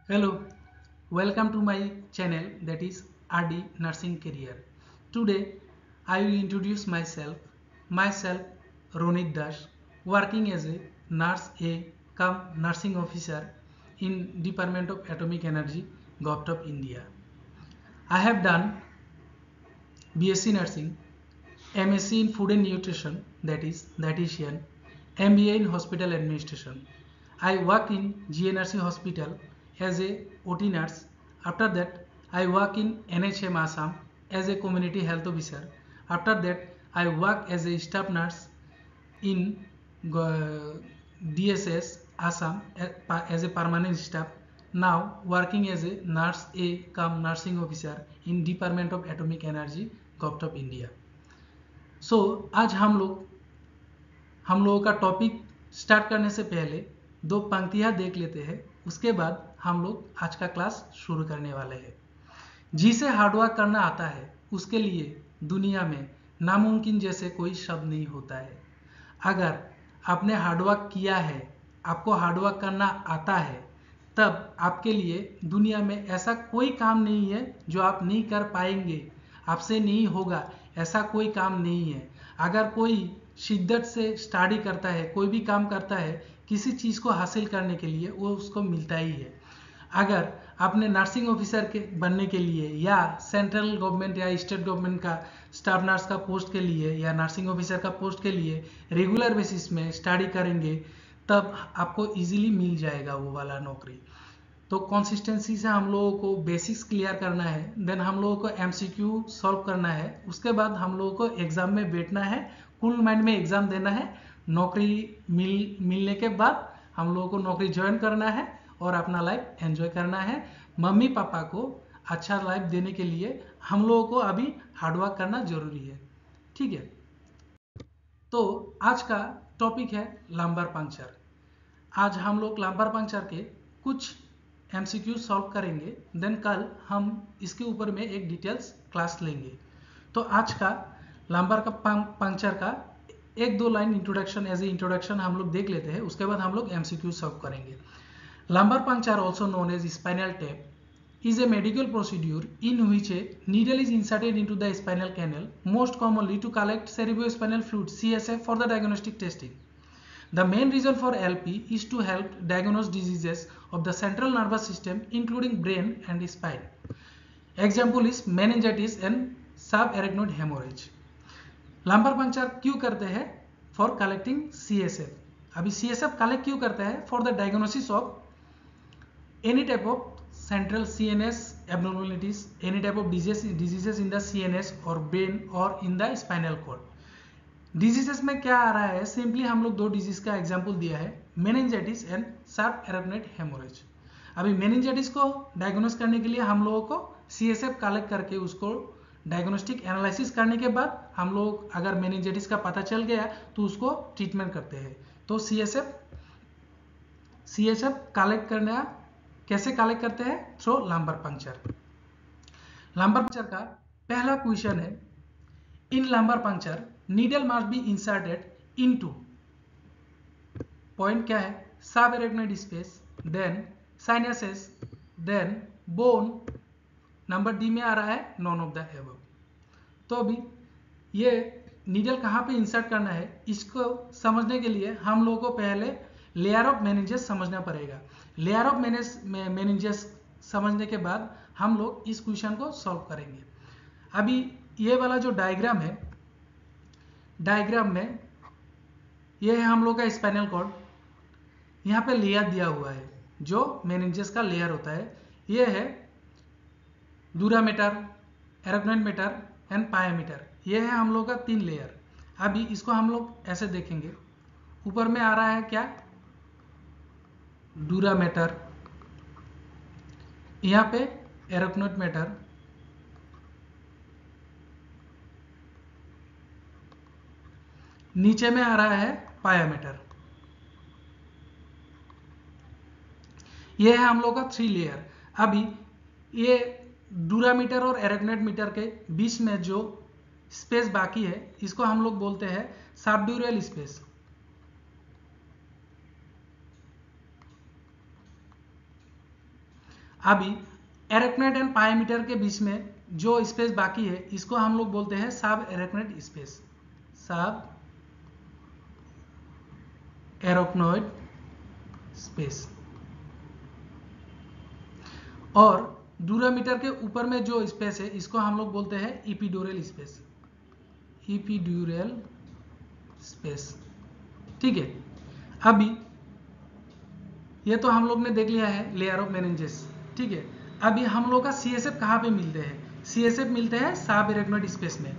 Hello, welcome to my channel that is RD Nursing Career. Today I will introduce myself Ronit Das, working as a nurse A cum nursing officer in Department of Atomic Energy, Govt of India. I have done BSc Nursing, MSc in Food and Nutrition, that is dietitian, MBA in Hospital Administration. I work in GNRC Hospital as a OT nurse. After that, I work in NHM Assam as a community health officer. After that, I work as a staff nurse in DSS Assam as a permanent staff. Now working as a nurse A cum nursing officer in Department of Atomic Energy, Govt of India. आज हम लोगों का topic start करने से पहले दो पंक्तियां देख लेते हैं, उसके बाद हम लोग आज का क्लास शुरू करने वाले हैं। जिसे हार्डवर्क करना आता है उसके लिए दुनिया में नामुमकिन जैसे कोई शब्द नहीं होता है। अगर आपने हार्डवर्क किया है, आपको हार्डवर्क करना आता है, तब आपके लिए दुनिया में ऐसा कोई काम नहीं है जो आप नहीं कर पाएंगे, आपसे नहीं होगा, ऐसा कोई काम नहीं है। अगर कोई शिद्दत से स्टडी करता है, कोई भी काम करता है किसी चीज़ को हासिल करने के लिए, वो उसको मिलता ही है। अगर आपने नर्सिंग ऑफिसर के बनने के लिए या सेंट्रल गवर्नमेंट या स्टेट गवर्नमेंट का स्टाफ नर्स का पोस्ट के लिए या नर्सिंग ऑफिसर का पोस्ट के लिए रेगुलर बेसिस में स्टडी करेंगे, तब आपको इजीली मिल जाएगा वो वाला नौकरी। तो कंसिस्टेंसी से हम लोगों को बेसिक्स क्लियर करना है, देन हम लोगों को एमसीक्यू सॉल्व करना है, उसके बाद हम लोगों को एग्जाम में बैठना है, कूल माइंड में एग्जाम देना है। नौकरी मिलने के बाद हम लोगों को नौकरी ज्वाइन करना है और अपना लाइफ एंजॉय करना है। मम्मी पापा को अच्छा लाइफ देने के लिए हम लोगों को अभी हार्डवर्क करना जरूरी है। ठीक है, तो आज का टॉपिक है लंबर पंक्चर। आज हम लोग लंबर पंक्चर के कुछ एमसीक्यू सॉल्व करेंगे, देन कल हम इसके ऊपर में एक डिटेल्स क्लास लेंगे। तो आज का लंबर का पंक्चर का एक दो line introduction as a introduction हम लोग देख लेते हैं, उसके बाद हम लोग एमसीक्यू सॉल्व करेंगे। Lumbar puncture also known as spinal tap is a medical procedure in which a needle is inserted into the spinal canal, most commonly to collect cerebrospinal fluid CSF for the diagnostic testing. The main reason for LP is to help diagnose diseases of the central nervous system including brain and spine. Example is meningitis and subarachnoid hemorrhage. Lumbar puncture क्यों करते हैं? For collecting CSF। अभी CSF collect क्यों करते हैं? For the diagnosis of any type of central CNS abnormalities, any type of diseases in the CNS or brain or in the spinal cord. Diseases में क्या आ रहा है? सिंपली हम लोग दो डिजीज का एग्जांपल दिया है, मेनिंजाइटिस एंड सबएराक्नोइड हेमोरेज। अभी मेनिंजाइटिस को डायग्नोस करने के लिए हम लोगों को CSF कलेक्ट करके उसको डायग्नोस्टिक एनालिसिस करने के बाद हम लोग अगर मेनिंजाइटिस का पता चल गया तो उसको ट्रीटमेंट करते हैं। तो CSF कलेक्ट करना कैसे कलेक्ट करते हैं? Through lumbar puncture. Lumbar puncture का पहला क्वेश्चन है, in lumbar puncture needle must be inserted into, point क्या है? Subarachnoid space, then sinuses, then bone. Number D में आ रहा है नॉन ऑफ द एबव। तो अभी ये नीडल कहाँ पे इंसर्ट करना है, इसको समझने के लिए हम लोगों को पहले लेयर ऑफ मेनिंजेस समझना पड़ेगा। लेयर ऑफ मेनिंजेस समझने के बाद हम लोग इस क्वेश्चन को सॉल्व करेंगे। अभी ये वाला जो डायग्राम है, डायग्राम में ये है हम लोग का स्पाइनल कॉर्ड। यहाँ पे लेयर दिया हुआ है जो मेनिंजेस का लेयर होता है। ये है ड्यूरामीटर, एराक्नोइड एंड पायामीटर। ये है हम लोग का 3 लेयर। अभी इसको हम लोग ऐसे देखेंगे, ऊपर में आ रहा है क्या? ड्यूरामीटर, यहाँ पे एराक्नोइड मैटर, नीचे में आ रहा है पायामीटर। ये है हम लोग का 3 लेयर। अभी ये ड्यूरामीटर और एराक्नोइड मीटर के बीच में जो स्पेस बाकी है, इसको हम लोग बोलते हैं सबड्यूरल स्पेस। अभी एरेक्नोइड एंड पायोमीटर के बीच में जो स्पेस बाकी है इसको हम लोग बोलते हैं सब एरेक्नोइड स्पेस, सब एरेक्नोइड स्पेस। और ड्यूरामीटर के ऊपर में जो स्पेस है इसको हम लोग बोलते हैं इपिड्यूरल स्पेस, इपिड्यूरल स्पेस। ठीक है, अभी ये तो हम लोग ने देख लिया है लेयर ऑफ मेनिंजेस। ठीक है, अभी हम लोग का सीएसएफ कहाँ पे मिलते हैं? सीएसएफ मिलते हैं सब एरेक्नोइड स्पेस में।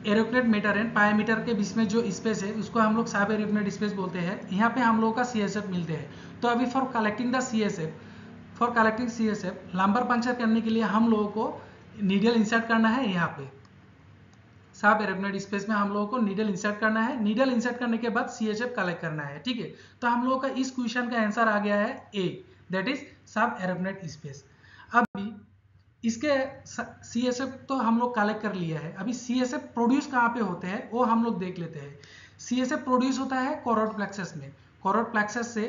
एरेक्नोइड मीटर एंड पायोमीटर के बीच में जो स्पेस है उसको हम लोग सब एरेक्नोइड स्पेस बोलते हैं। यहाँ पे हम लोग का सीएसएफ मिलते हैं। तो अभी for collecting the CSF, for collecting CSF lumbar puncture करने के लिए हम लोगों को नीडल इंसर्ट करना है। यहाँ पे सब एरेक्नोइड स्पेस में हम लोगों को नीडल इंसर्ट करना है। नीडल इंसर्ट करने के बाद सीएसएफ कलेक्ट करना है। ठीक है, तो हम लोगों का इस क्वेश्चन का आंसर आ गया है ए, दैट इज सब एरेक्नोइड स्पेस। अभी इसके सीएसएफ तो हम लोग कलेक्ट कर लिया है। अभी सीएसएफ प्रोड्यूस कहाँ पे होते हैं वो हम लोग देख लेते हैं। सीएसएफ प्रोड्यूस होता है कोरोइड प्लेक्सस में। कोरोइड प्लेक्सस से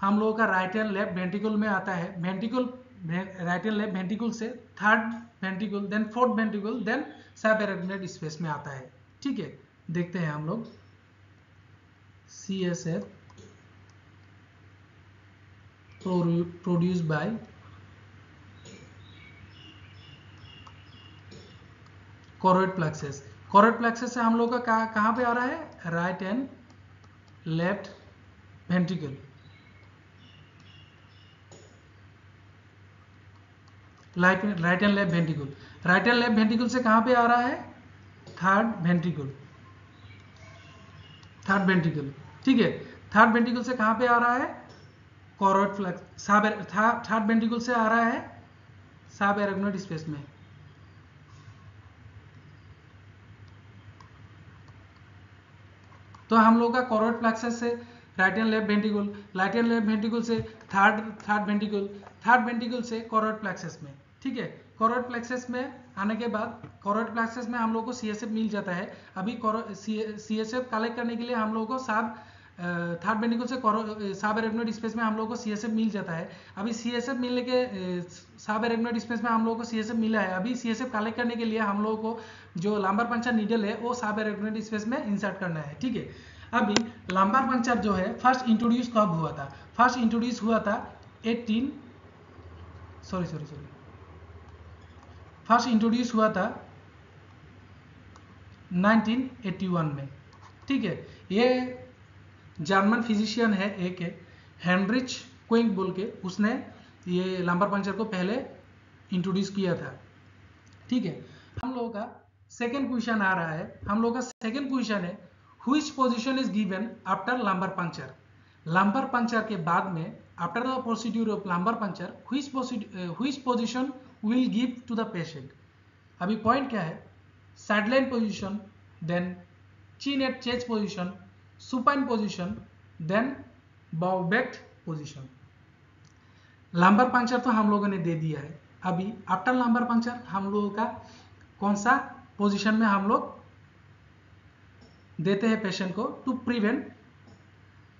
हम लोगों का राइट एंड लेफ्ट वेंट्रिकल में आता है। Ventricle, right and left ventricle से third ventricle, then fourth ventricle, then subarachnoid space में आता है। ठीक है, देखते हैं हम लोग CSF produce by choroid plexus. Choroid plexus से हम लोग का कहाँ पे आ रहा है? Right and left ventricle, right and left ventricle. Right and left ventricle से कहाँ पे आ रहा है? Third ventricle, third ventricle. ठीक है, थर्ड वेंट्रिकल से कहाँ पे आ रहा है? Choroid plexus. थर्ड वेंट्रिकल से आ रहा है सब एरेक्नोइड स्पेस में। तो हम लोग का कोरोइड प्लेक्सस से right and left ventricle, right and left ventricle से थर्ड वेंट्रिकल, थर्ड वेंट्रिकल से कोरोइड प्लेक्सस में। ठीक है, कोरोइड प्लेक्सस में आने के बाद कोरोइड प्लेक्सस में हम लोग को सीएसएफ मिल जाता है। अभी सीएसएफ कलेक्ट करने के लिए हम लोग को सब थर्ड वेंट्रिकल से सब एरेक्नोइड स्पेस में हम लोग को सीएसएफ मिल जाता है। अभी सीएसएफ मिलने के सब एरेक्नोइड स्पेस में हम लोग को सीएसएफ मिला है। अभी सीएसएफ कलेक्ट करने के लिए हम लोग को जो लंबर पंचर नीडल है वो सब एरेक्नोइड स्पेस में इंसर्ट करना है। ठीक है, अभी लंबर पंचर जो है फर्स्ट इंट्रोड्यूस कब हुआ था? फर्स्ट इंट्रोड्यूस हुआ था फर्स्ट इंट्रोड्यूस हुआ था 1981 में। ठीक है, ये जर्मन फिजिशियन है एक है हेनरिच क्विंक बोल के, उसने ये लंबर पंचर को पहले इंट्रोड्यूस किया था। ठीक है, हम लोगों का सेकेंड क्वेश्चन आ रहा है। हम लोगों का सेकेंड क्वेश्चन है which position is given after lumbar puncture. Lumbar puncture के बाद में after the procedure of lumbar puncture which position will give to the patient. अभी पॉइंट क्या है? Sideline position, then chin at chest position, supine position, then bow back position. Lumbar puncture तो हम लोगों ने दे दिया है। अभी आफ्टर लंबर पंचर हम लोगों का कौन सा पोजीशन में हम लोग देते हैं पेशेंट को to prevent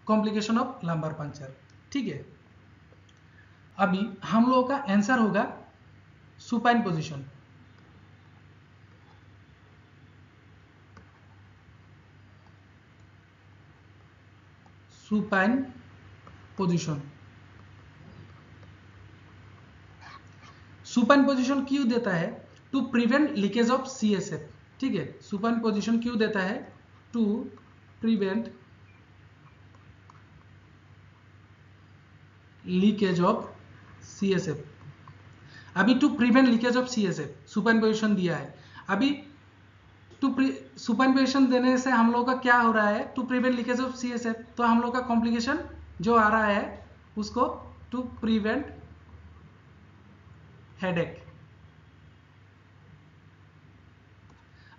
complication of lumbar puncture. ठीक है, अभी हम लोगों का आंसर होगा supine position. Supine position, supine position क्यों देता है? To prevent leakage of CSF. ठीक है, सुपाइन पोजीशन क्यों देता है? To prevent leakage of CSF. अभी to prevent leakage of CSF supine position दिया है। अभी सुपाइन पोजीशन देने से हम लोग का क्या हो रहा है? To prevent leakage of CSF. तो हम लोग का कॉम्प्लिकेशन जो आ रहा है उसको टू प्रिवेंट हेडेक।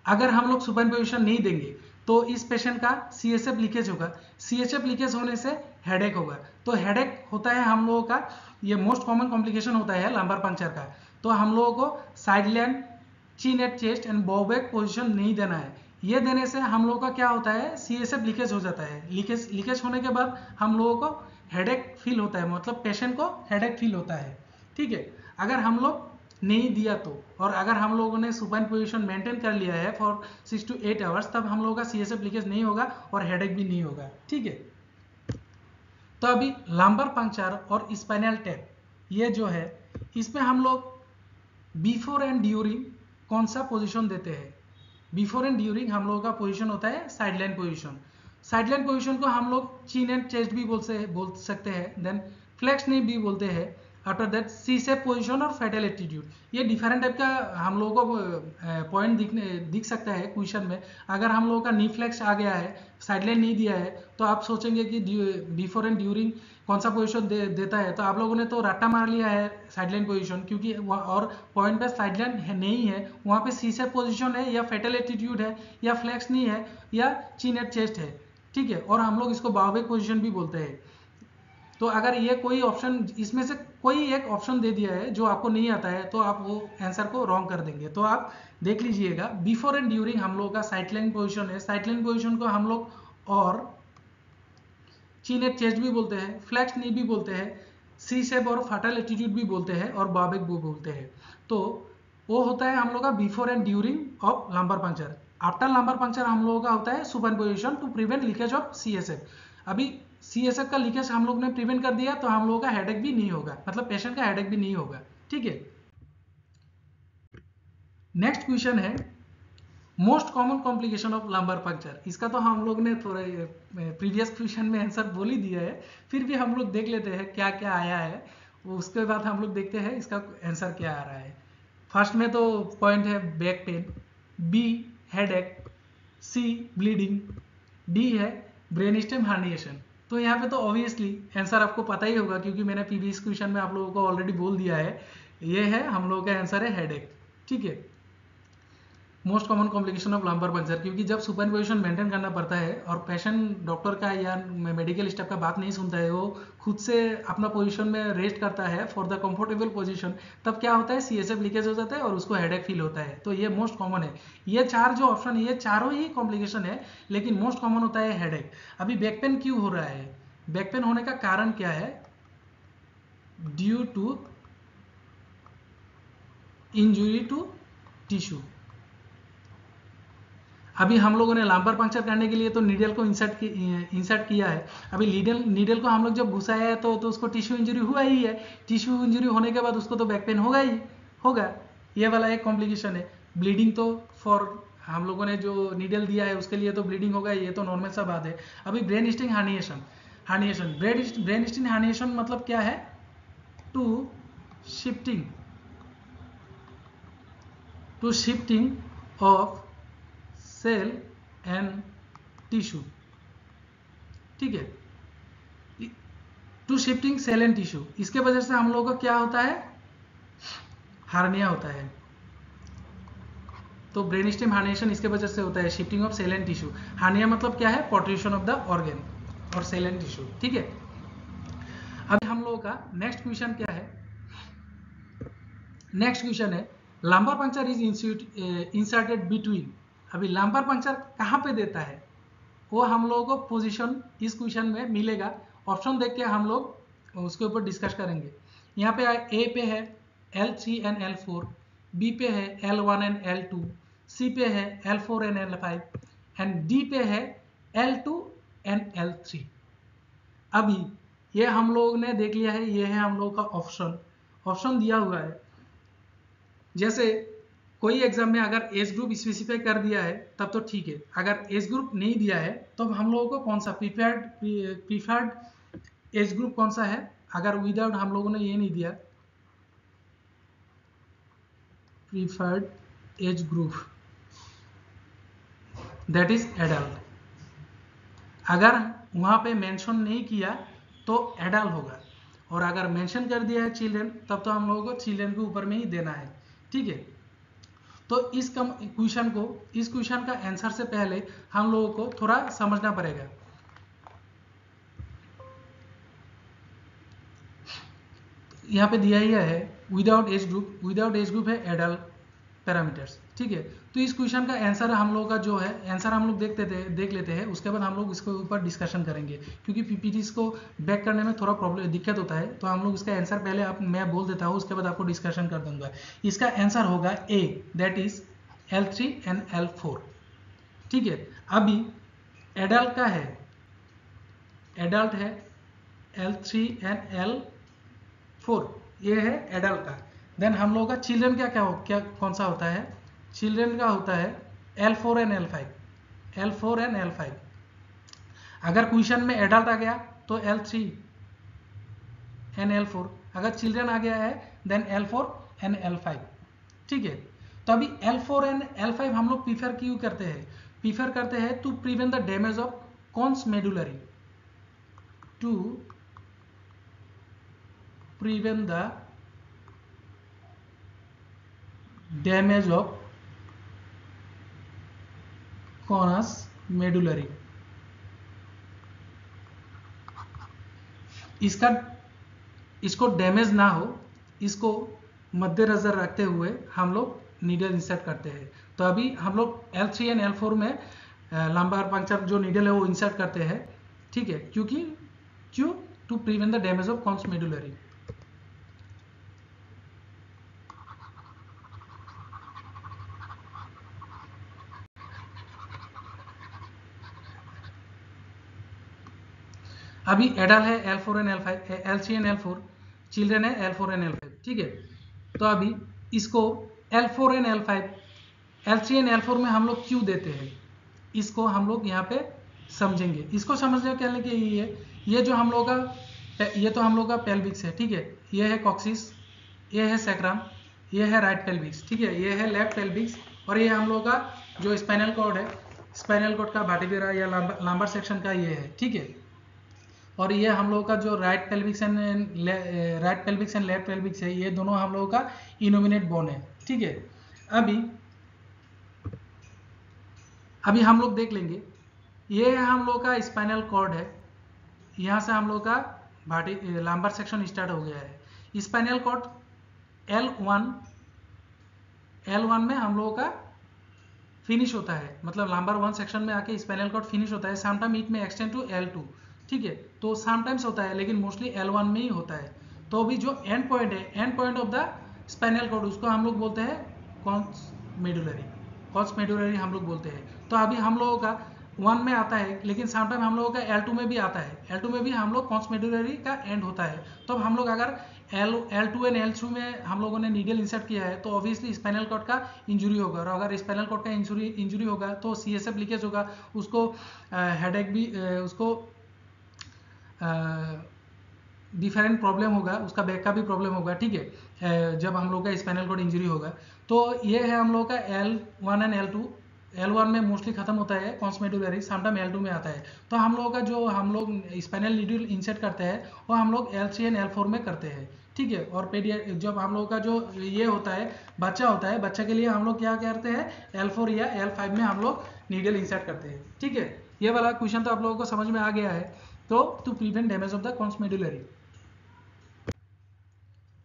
अगर हम लोग सुपाइन पोजीशन नहीं देंगे तो इस पेशेंट का सीएसएफ लीकेज होगा। सीएसएफ लीकेज होने से हेडेक होगा। तो हेडेक होता है हम लोगों का, ये मोस्ट कॉमन कॉम्प्लिकेशन होता है लंबर पंचर का। तो हम लोगों को sideline, chin at chest and bow back position नहीं देना है। ये देने से हम लोगों का क्या होता है? सीएसएफ लीकेज हो जाता है। लीकेज होने के बाद हम लोगों को हेडेक फील होता है, मतलब पेशेंट को हेडेक फील होता है। ठीक है। अगर हम लोग नहीं दिया तो, और अगर हम लोगों ने सुपाइन पोजीशन मेंटेन कर लिया है फॉर 6 to 8 आवर्स, तब हम लोगों का CSF लीकेज नहीं होगा और हेडेक भी नहीं होगा, ठीक है। तो अभी लंबर पंक्चर और स्पाइनल टैप, ये जो है इसमें हम लोग बिफोर एंड ड्यूरिंग कौन सा पोजीशन देते हैं। बिफोर एंड ड्यूरिंग हम लोगों का पोजीशन होता है साइडलाइन पोजीशन। साइडलाइन पोजीशन को हम लोग चिन एंड चेस्ट भी बोल सकते हैं, देन फ्लेक्स नी भी बोलते हैं। After that C shape position और फेटल एटीट्यूड, ये डिफरेंट टाइप का हम लोगों को पॉइंट दिख सकता है क्वेश्चन में। अगर हम लोगों का नी फ्लेक्स आ गया है, साइडलाइन नहीं दिया है, तो आप सोचेंगे कि बिफोर एंड ड्यूरिंग कौन सा पोजीशन देता है, तो आप लोगों ने तो रट्टा मार लिया है साइडलाइन पोजीशन, क्योंकि और पॉइंट पे साइडलाइन नहीं है, वहाँ पे सी शेप पोजीशन है या फेटल एटीट्यूड है या फ्लेक्स नी है या चिन एट चेस्ट है, ठीक है। और हम लोग इसको बाउबेक पोजीशन भी बोलते हैं। तो अगर ये कोई ऑप्शन, इसमें से कोई एक ऑप्शन दे दिया है जो आपको नहीं आता है, तो आप वो आंसर को रॉन्ग कर देंगे। तो आप देख लीजिएगा, बिफोर एंड ड्यूरिंग हम लोग का साइडलाइन पोजीशन है। साइडलाइन पोजीशन को हम लोग और चिन एट चेस्ट भी बोलते हैं, फ्लेक्स नी भी बोलते हैं, सी शेप और फेटल एटीट्यूड भी बोलते हैं, और बाउबेक भी बोलते हैं। तो वो होता है हम लोग का before and during of lumbar puncture. After lumbar puncture हम लोगों का होता है supine position to prevent leakage of CSF। अभी CSF का लीकेज हम लोग ने प्रिवेंट कर दिया, तो हम लोगों का हेडेक भी नहीं होगा, मतलब पेशेंट का हेडेक भी नहीं होगा, ठीक है। नेक्स्ट क्वेश्चन है most common complication of lumbar puncture. इसका तो हम लोग ने थोड़ा प्रीवियस क्वेश्चन में आंसर बोल ही दिया है, फिर भी हम लोग देख लेते हैं क्या क्या आया है, उसके बाद हम लोग देखते हैं इसका आंसर क्या आ रहा है। फर्स्ट में तो पॉइंट है बैक पेन, बी हेडेक, सी ब्लीडिंग, डी है ब्रेन स्टेम हार्निएशन। तो यहाँ पे तो ऑब्वियसली आंसर आपको पता ही होगा, क्योंकि मैंने प्रीवियस क्वेश्चन में आप लोगों को ऑलरेडी बोल दिया है। ये है हम लोगों का आंसर है हेडेक, ठीक है। Most common complication of lumbar puncture, क्योंकि जब सुपाइन पोजीशन मेंटेन करना पड़ता है और पेशेंट डॉक्टर का या मेडिकल स्टाफ का बात नहीं सुनता है, वो खुद से अपना पोजीशन में रेस्ट करता है फॉर द कंफर्टेबल पोजीशन, तब क्या होता है CSF लीकेज हो जाता है और उसको हेडेक फील होता है। तो ये मोस्ट कॉमन है। ये चार जो ऑप्शन है, ये चारों ही कॉम्प्लिकेशन है, लेकिन मोस्ट कॉमन होता है हेडेक। अभी बैक पेन क्यों हो रहा है? बैक पेन होने का कारण क्या है? Due to injury to tissue. अभी हम लोगों ने लंबर पंक्चर करने के लिए तो नीडल को इंसर्ट किया है। अभी नीडल को हम लोग जब घुसाया है तो उसको टिश्यू इंजरी हुआ ही है। टिश्यू इंजरी होने के बाद उसको तो बैक पेन होगा ही होगा। ये वाला एक कॉम्प्लिकेशन है। ब्लीडिंग तो फॉर हम लोगों ने जो नीडल दिया है उसके लिए तो ब्लीडिंग होगा, ये तो नॉर्मल सा बात है। अभी brain stem herniation brain stem herniation मतलब क्या है? To shifting of cell and tissue, ठीक है। To shifting cell and tissue, इसके वजह से हम लोगों को क्या होता है? हार्निया होता है। तो ब्रेन स्टेम हार्निएशन इसके वजह से होता है, shifting of cell and tissue. Hernia मतलब क्या है? पोर्ट्रूशन ऑफ द ऑर्गन और सेल एंड टिश्यू, ठीक है। अब हम लोगों का नेक्स्ट क्वेश्चन क्या है? नेक्स्ट क्वेश्चन है lumbar puncture is inserted between. अभी लंबर पंक्चर कहाँ पे देता है वो हम लोगों को पोजीशन इस क्वेश्चन में मिलेगा। ऑप्शन देख के हम लोग उसके ऊपर डिस्कस करेंगे। यहाँ पे ए पे है L3 एंड L4, बी पे है L1 एंड L2, सी पे है L4 and L5 and D पे है L2 एंड L3। अभी ये हम लोग ने देख लिया है, ये है हम लोग का ऑप्शन दिया हुआ है। जैसे कोई एग्जाम में अगर एज ग्रुप स्पेसिफाई कर दिया है तब तो ठीक है, अगर एज ग्रुप नहीं दिया है तो हम लोगों को कौन सा प्रीफर्ड एज ग्रुप कौन सा है? अगर विदाउट हम लोगों ने ये नहीं दिया preferred age group, that is adult. अगर वहां पे मेंशन नहीं किया तो एडल्ट होगा, और अगर मेंशन कर दिया है चिल्ड्रन तब तो हम लोगों को चिल्ड्रन के ऊपर में ही देना है, ठीक है। तो इस क्वेश्चन का आंसर से पहले हम लोगों को थोड़ा समझना पड़ेगा। यहाँ पे दिया ही है विदाउट एज ग्रुप है एडल्ट, पैरामीटर्स। ठीक है, तो इस क्वेश्चन का आंसर हम लोग का जो है आंसर हम लोग देख लेते हैं, उसके बाद हम लोग इसके ऊपर डिस्कशन करेंगे, क्योंकि पीपीटीज को बैक करने में थोड़ा प्रॉब्लम दिक्कत होता है। तो हम लोग इसका आंसर पहले मैं बोल देता हूँ, उसके बाद आपको डिस्कशन कर दूंगा। इसका आंसर होगा ए, that is L3 and L4। ठीक है, अभी एडल्ट का है, एडल्ट है L3 एंड L4, ये है एडल्ट का। देन हम लोगों का चिल्ड्रन क्या कौन सा होता है? चिल्ड्रन का होता है L4 and L5, L4 and L5। अगर क्वेश्चन में एडल्ट आ गया तो L3 एंड L4, अगर चिल्ड्रन आ गया है देन L4 एंड L5। ठीक है, तो अभी L4 एंड L5 हम लोग प्रीफर क्यों करते हैं? प्रीफर करते हैं to prevent the damage of conus medullary, to prevent the damage of conus medullary। इसको डैमेज ना हो, इसको मद्देनजर रखते हुए हम लोग नीडल इंसर्ट करते हैं। तो अभी हम लोग L3 एंड L4 में लंबार पंक्चर जो नीडल है वो इंसर्ट करते हैं। ठीक है, क्यों? To prevent the damage of conus medullary. अभी एडल्ट है L4 and L5, L3 and L4, children है L4 एंड L5। ठीक है, तो अभी इसको L4 and L5, L3 and L4 में हम लोग क्यों देते हैं, इसको हम लोग यहाँ पे समझेंगे। इसको समझने के लिए ये जो हम लोग का, ये तो हम लोग का पेल्विक्स है। ठीक है, ये है कॉक्सिस, ये है सैक्रम, ये है राइट पेल्विक्स। ठीक है, ये है लेफ्ट पेल्विक्स, और ये हम लोग का जो स्पाइनल कॉर्ड है, स्पाइनल कॉर्ड का वर्टिब्रा या लंबर सेक्शन का ये है। ठीक है, और ये हम लोगों का जो राइट पेल्विक्स एंड लेफ्ट पेल्विक्स है, ये दोनों हम लोगों का इनोमिनेट बोन है। ठीक है, अभी हम लोग देख लेंगे, ये हम लोग का स्पाइनल कॉर्ड है, यहाँ से हम लोग का लंबर सेक्शन स्टार्ट हो गया है। स्पाइनल कॉर्ड L1 में हम लोगों का फिनिश होता है, मतलब लंबर 1 सेक्शन में आके स्पाइनल कॉर्ड फिनिश होता है। समटाइम इट में एक्सटेंड टू L2। ठीक है, तो समटाइम्स होता है, लेकिन मोस्टली L1 में ही होता है। तो अभी जो एंड पॉइंट है, end point of the spinal cord, उसको हम लोग बोलते हैं कॉन्स मेडुलरी हम लोग बोलते हैं। तो अभी हम लोगों का 1 में आता है, लेकिन समटाइम हम लोगों का L2 में भी आता है, L2 में भी हम लोग कॉन्स मेडुलरी का एंड होता है। तो अब हम लोग अगर L2 एंड L3 में हम लोगों ने नीडल इंसर्ट किया है, तो ऑब्वियसली स्पाइनल कॉर्ड का इंजुरी होगा, और अगर स्पाइनल कॉर्ड का इंजुरी होगा तो CSF लीकेज होगा, उसको हेडेक भी, उसको डिफरेंट प्रॉब्लम होगा, उसका बैक का भी प्रॉब्लम होगा। ठीक है, जब हम लोग का स्पाइनल कॉर्ड इंजरी होगा। तो ये है हम लोग का L1 एंड L2। L1 में मोस्टली खत्म होता है कॉन्स मेडुलरी, समटाइम L2 में आता है। तो हम लोग का जो हम लोग स्पाइनल नीडल इंसर्ट करते हैं वो हम लोग L3 एंड L4 में करते हैं। ठीक है, और जब हम लोग का जो ये होता है, बच्चा होता है, बच्चा के लिए हम लोग क्या करते हैं, L4 या L5 में हम लोग नीडल इंसर्ट करते हैं। ठीक है, ये वाला क्वेश्चन तो आप लोगों को समझ में आ गया है। तो to prevent damage of the conus medullary.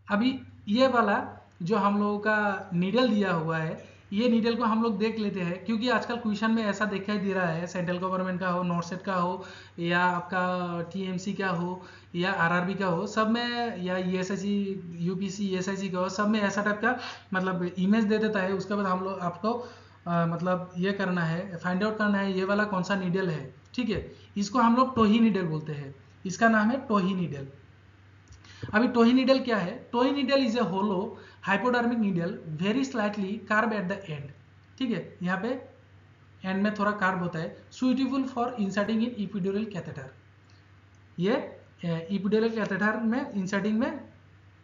अभी ये वाला जो हम लोगों का नीडल दिया हुआ है, ये नीडल को हम लोग देख लेते हैं, क्योंकि आजकल क्वेश्चन में ऐसा दिखाई दे रहा है, सेंट्रल गवर्नमेंट का हो, नॉर्सेट का हो, या आपका TMC का हो, या RRB का हो, सब में, या ESIC UPC ESIC का हो, सब में ऐसा टाइप का मतलब इमेज दे देता है। उसके बाद हम लोग आपको मतलब ये करना है, फाइंड आउट करना है ये वाला कौन सा नीडल है। ठीक है, इसको हम लोग टोही नीडल बोलते हैं, इसका नाम है टोही नीडल। अभी टोही नीडल क्या है? Tuohy needle is a hollow hypodermic needle, very slightly curved at the end. ठीक है, यहाँ पे एंड में थोड़ा कार्ब होता है, suitable for inserting in epidural catheter. ये इपिड्यूरल कैथेटर में इंसर्टिंग में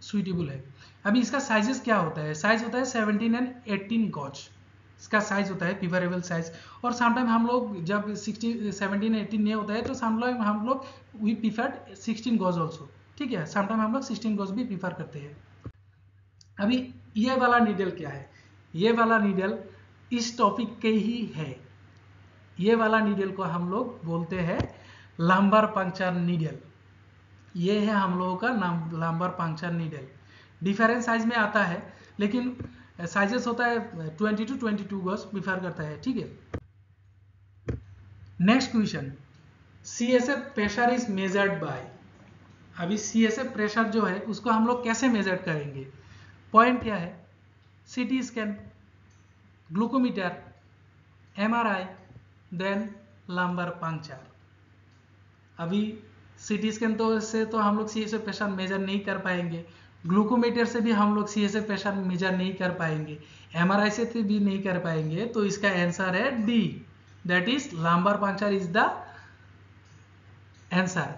सुइटेबल है। अभी इसका साइजेस क्या होता है? साइज होता है 17 एंड 18 गॉज, इसका साइज होता है, प्रिफरेबल साइज। और समटाइम हम लोग जब 17 18 नहीं होता है, तो समटाइम हम लोग वी प्रीफर्ड 16 गॉज ऑल्सो। ठीक है, समटाइम हम लोग 16 गॉज भी प्रीफर करते हैं। अभी ये वाला नीडल क्या है? ये वाला नीडल इस टॉपिक के ही है। ये वाला नीडल को हम लोग बोलते हैं लंबर पंक्चर नीडल। ये है हम लोगों का lumbar puncture needle. Different size में आता है, लेकिन साइजेस होता है 20 to 22 गॉस प्रीफर करता है, ठीक है। Next question, CSF pressure is measured by. अभी CSF प्रेशर जो है उसको हम लोग कैसे मेजर करेंगे? पॉइंट क्या है? CT scan, glucometer, MRI, then lumbar puncture. अभी CT स्कैन से तो हम लोग CSF प्रेशर मेजर नहीं कर पाएंगे, ग्लूकोमीटर से भी हम लोग CSF प्रेशर मेजर नहीं कर पाएंगे, MRI से भी नहीं कर पाएंगे, तो इसका आंसर है D, that is lumbar puncture is the answer.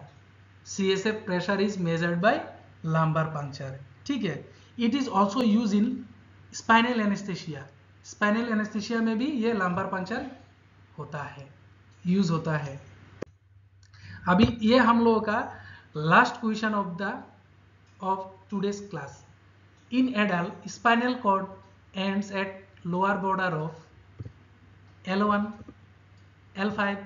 CSF pressure is measured by lumbar puncture, ठीक है। It is also use in spinal anaesthesia, spinal anaesthesia में भी ये लंबर पंक्चर होता है, यूज होता है। अभी ये हम लोगों का last question of today's class. In adult spinal cord ends at lower border of L1, L5,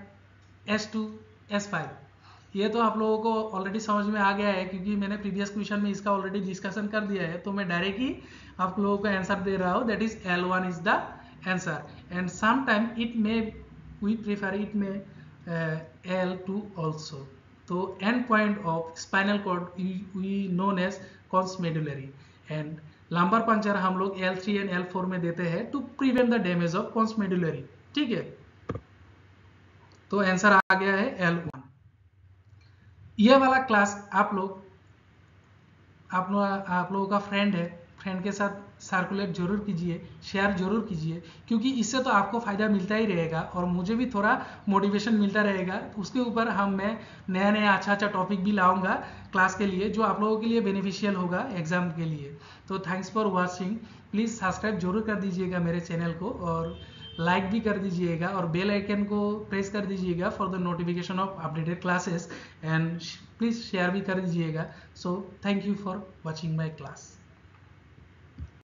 S2, S5। ये तो आप लोगों को ऑलरेडी समझ में आ गया है क्योंकि मैंने प्रीवियस क्वेश्चन में इसका ऑलरेडी डिस्कशन कर दिया है, तो मैं डायरेक्ट ही आप लोगों को आंसर दे रहा हूँ, that is L1 is the answer and some time it may we prefer it may L2 also। तो end point of spinal cord we known as conus medullary and lumbar puncture हम लोग L3 and L4 में देते हैं to prevent the damage of conus medullary, ठीक है। तो answer आ गया है L1। ये वाला क्लास आप लोगों का फ्रेंड है, फ्रेंड के साथ सर्कुलेट जरूर कीजिए, शेयर जरूर कीजिए, क्योंकि इससे तो आपको फायदा मिलता ही रहेगा और मुझे भी थोड़ा मोटिवेशन मिलता रहेगा। उसके ऊपर मैं नया अच्छा टॉपिक भी लाऊंगा क्लास के लिए, जो आप लोगों के लिए बेनिफिशियल होगा एग्जाम के लिए। तो thanks for watching, please subscribe जरूर कर दीजिएगा मेरे चैनल को और लाइक भी कर दीजिएगा और बेल आइकन को प्रेस कर दीजिएगा for the notification of updated classes and please share भी कर दीजिएगा। So thank you for watching my class.